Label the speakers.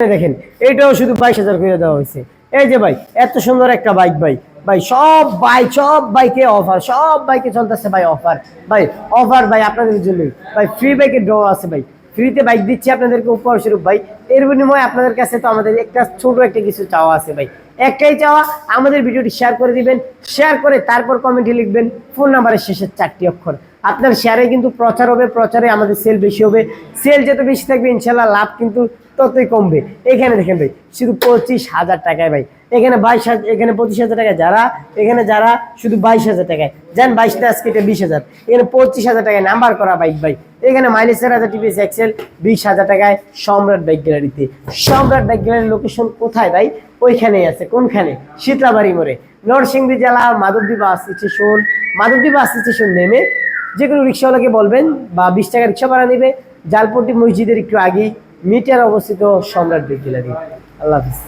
Speaker 1: দেখেন এটাও শুধু 22,000 করে দেওয়া হয়েছে। এই যে ভাই এত সুন্দর একটা বাইক ভাই, ভাই সব বাইকে অফার, সব বাইকে চলতেছে ভাই অফার, ভাই অফার ভাই আপনাদের জন্যই ভাই। ফ্রি বাইকের ড্র আছে ভাই, ফ্রিতে বাইক দিচ্ছি আপনাদেরকে উপহার স্বরূপ ভাই। এর বিনিময়ে আপনাদের কাছে তো আমাদের একটা ছোট একটা কিছু চাওয়া আছে ভাই, একটাই চাওয়া, আমাদের ভিডিওটি শেয়ার করে দিবেন, শেয়ার করে তারপর কমেন্টে লিখবেন ফোন নাম্বারের শেষের 4টি অক্ষর। আপনার শেয়ারে কিন্তু প্রচার হবে, প্রচারে আমাদের সেল বেশি হবে, সেল যত বেশি থাকবে ইনশাল্লাহ লাভ কিন্তু ততই কমবে। এখানে দেখেন ভাই শুধু 25,000 টাকায় ভাই, এখানে 22,000, এখানে 25,000 টাকায় যারা, এখানে যারা শুধু 22,000 টাকায় যান, 22টা আজকে এটা 20,000, এখানে 25,000 টাকায় নাম্বার করা বাইক ভাই। এখানে মাইলেজ 4,000 টিপিএস এক্সেল 20,000 টাকায় সম্রাট বাইক গ্যালারিতে। সম্রাট বাইক গ্যালারির লোকেশন কোথায় ভাই? ওইখানেই আছে। কোনখানে? শীতলাবাড়ি মোড়ে, নরসিংদী জেলা Madhabdi bus station, Madhabdi bus station নেমে যে কোনো রিক্সাওয়ালাকে বলবেন বা 20 টাকা রিক্সা ভাড়া নেবে, জালপট্টি মসজিদের একটু আগেই মিটার অবস্থিত সম্রাট বাইক গ্যালারি। আল্লাহ হাফিজ।